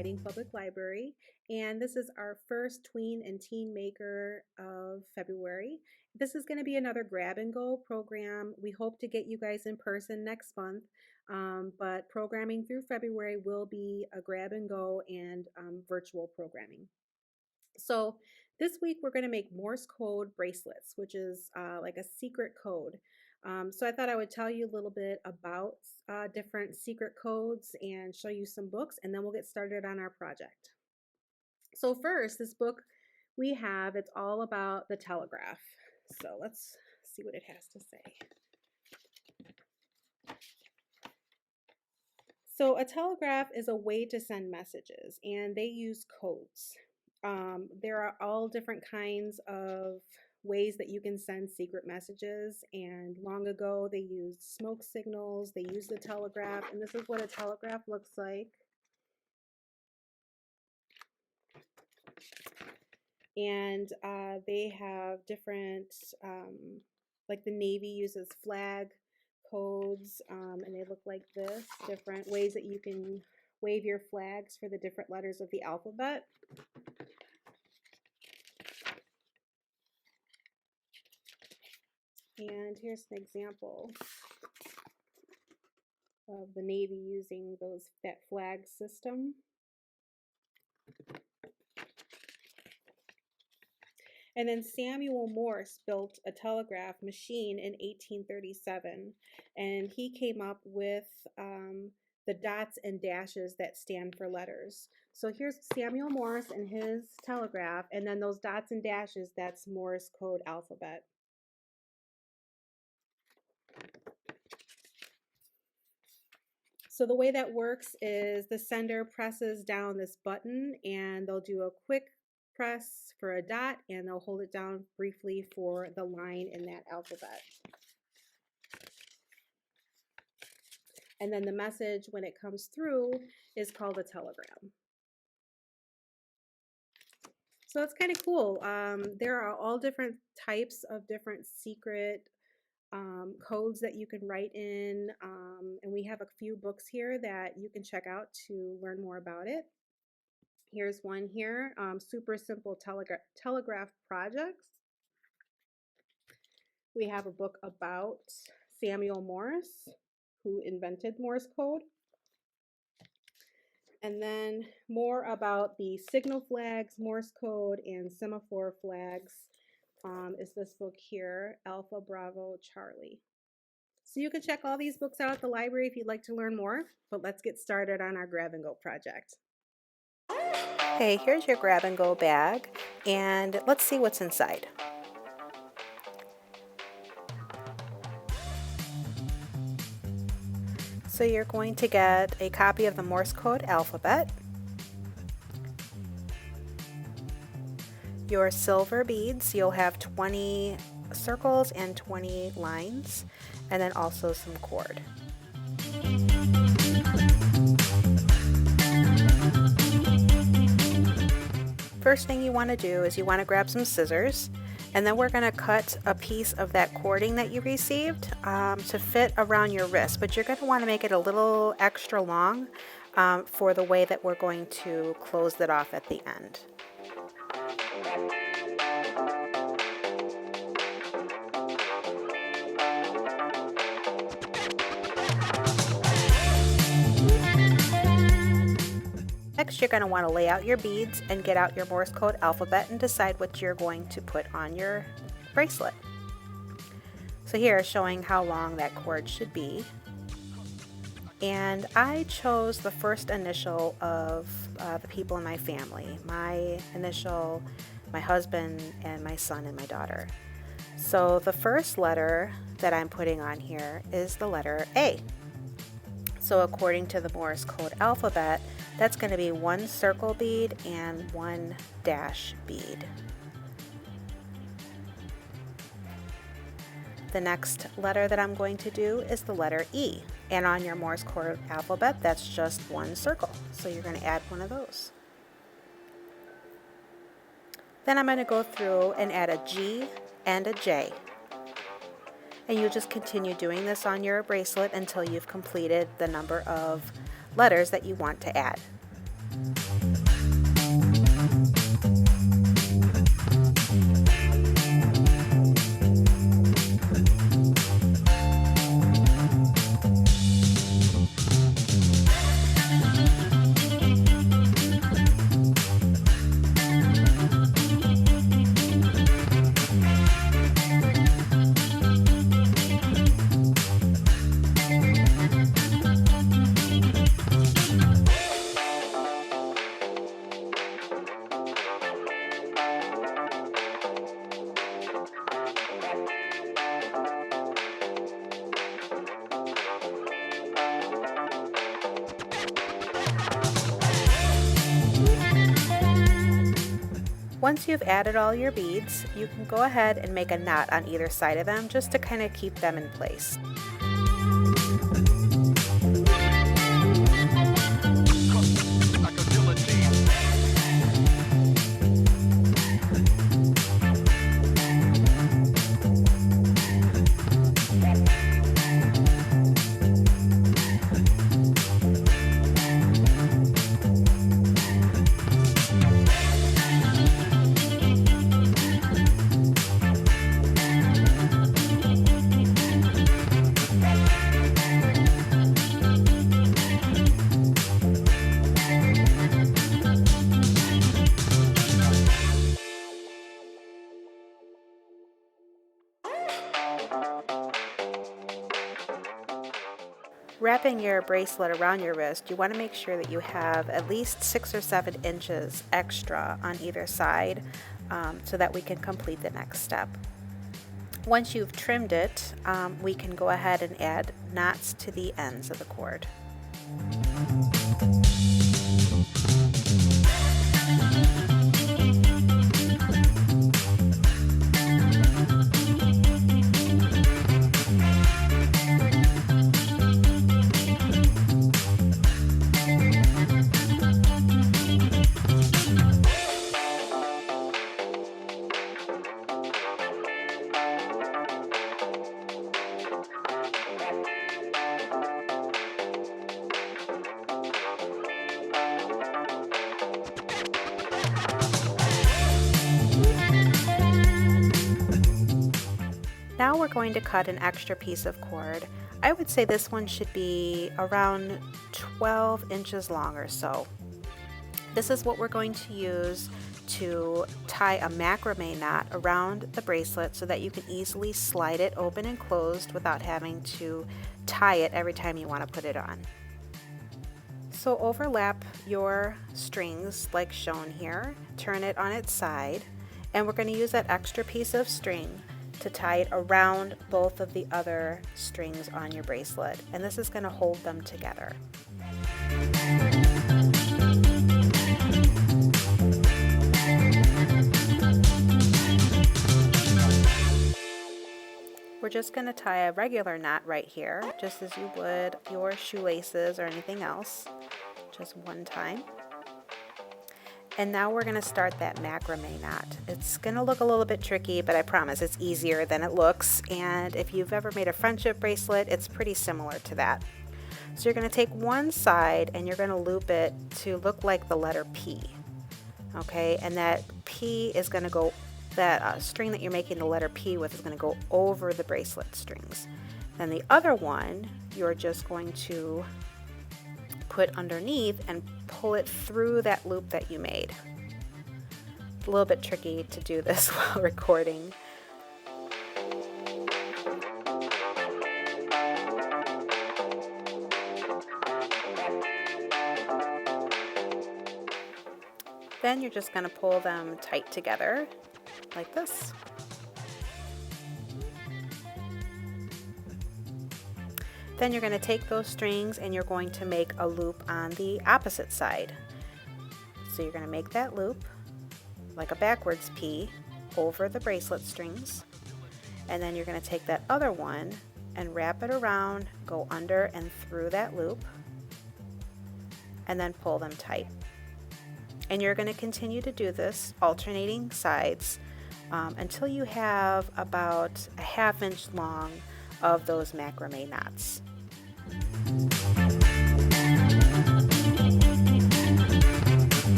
Whiting Public Library, and this is our first Tween and Teen Maker of February. This is going to be another grab and go program. We hope to get you guys in person next month, but programming through February will be a grab and go and virtual programming. So this week we're going to make Morse code bracelets, which is like a secret code. So I thought I would tell you a little bit about different secret codes and show you some books, and then we'll get started on our project. So first, this book we have, it's all about the telegraph. So let's see what it has to say. So a telegraph is a way to send messages, and they use codes. There are all different kinds of ways that you can send secret messages, and long ago they used smoke signals, they used the telegraph, and this is what a telegraph looks like. And they have different, like the Navy uses flag codes, and they look like this, different ways that you can wave your flags for the different letters of the alphabet. And here's an example of the Navy using that flag system. And then Samuel Morse built a telegraph machine in 1837, and he came up with the dots and dashes that stand for letters. So here's Samuel Morse and his telegraph, and then those dots and dashes, that's Morse code alphabet. So the way that works is the sender presses down this button, and they'll do a quick press for a dot, and they'll hold it down briefly for the line in that alphabet. And then the message, when it comes through, is called a telegram. So it's kind of cool. There are all different types of different secret codes that you can write in, and we have a few books here that you can check out to learn more about it. Here's one here, Super Simple Telegraph Projects. We have a book about Samuel Morse, who invented Morse code. And then more about the signal flags, Morse code, and semaphore flags is this book here, Alpha Bravo Charlie. So you can check all these books out at the library if you'd like to learn more, but let's get started on our grab and go project. Okay, here's your grab and go bag, and let's see what's inside. So you're going to get a copy of the Morse code alphabet, your silver beads, you'll have 20 circles and 20 lines, and then also some cord. First thing you want to do is you want to grab some scissors, and then we're going to cut a piece of that cording that you received to fit around your wrist, but you're going to want to make it a little extra long for the way that we're going to close it off at the end. Next, you're going to want to lay out your beads and get out your Morse code alphabet and decide what you're going to put on your bracelet. So here, showing how long that cord should be. And I chose the first initial of the people in my family. My initial, my husband, and my son and my daughter. So the first letter that I'm putting on here is the letter A. So according to the Morse code alphabet, that's going to be one circle bead and one dash bead. The next letter that I'm going to do is the letter E. And on your Morse code alphabet, that's just one circle. So you're going to add one of those. Then I'm going to go through and add a G and a J. And you just continue doing this on your bracelet until you've completed the number of letters that you want to add. Once you've added all your beads, you can go ahead and make a knot on either side of them just to kind of keep them in place. Wrapping your bracelet around your wrist, you want to make sure that you have at least 6 or 7 inches extra on either side so that we can complete the next step. Once you've trimmed it, we can go ahead and add knots to the ends of the cord. Now we're going to cut an extra piece of cord. I would say this one should be around 12 inches long or so. This is what we're going to use to tie a macrame knot around the bracelet so that you can easily slide it open and closed without having to tie it every time you want to put it on. So overlap your strings like shown here, turn it on its side, and we're going to use that extra piece of string to tie it around both of the other strings on your bracelet, and this is going to hold them together. We're just going to tie a regular knot right here, just as you would your shoelaces or anything else, just one time. And now we're going to start that macrame knot. It's going to look a little bit tricky, but I promise it's easier than it looks. And if you've ever made a friendship bracelet, it's pretty similar to that. So you're going to take one side and you're going to loop it to look like the letter P. Okay, and that P is going to go, that string that you're making the letter P with is going to go over the bracelet strings. Then the other one, you're just going to put underneath and pull it through that loop that you made. It's a little bit tricky to do this while recording. Then you're just going to pull them tight together like this. Then you're going to take those strings and you're going to make a loop on the opposite side. So you're going to make that loop like a backwards P over the bracelet strings, and then you're going to take that other one and wrap it around, go under and through that loop, and then pull them tight. And you're going to continue to do this alternating sides until you have about a 1/2 inch long of those macrame knots.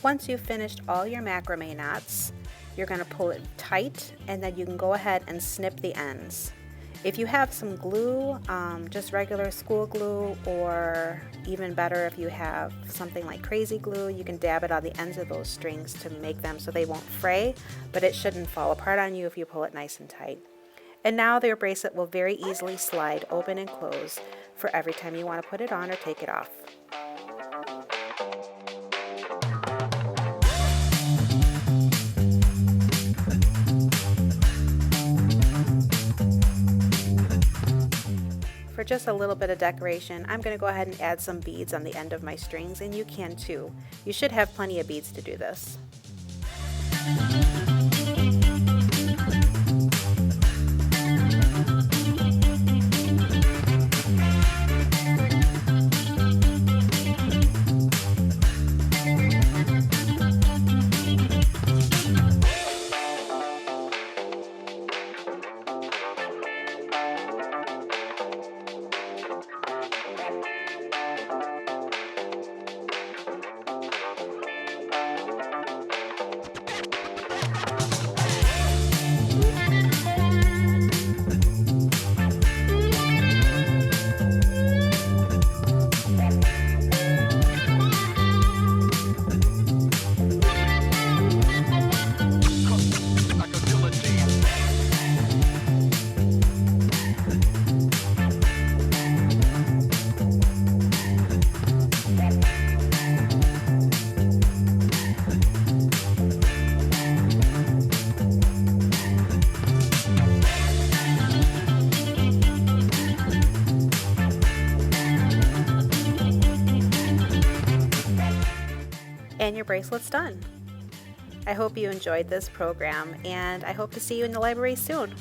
Once you've finished all your macrame knots, you're going to pull it tight, and then you can go ahead and snip the ends. If you have some glue, just regular school glue, or even better if you have something like crazy glue, you can dab it on the ends of those strings to make them so they won't fray, but it shouldn't fall apart on you if you pull it nice and tight. And now your bracelet will very easily slide open and close for every time you want to put it on or take it off. For just a little bit of decoration, I'm going to go ahead and add some beads on the end of my strings, and you can too. You should have plenty of beads to do this. And your bracelet's done. I hope you enjoyed this program, and I hope to see you in the library soon.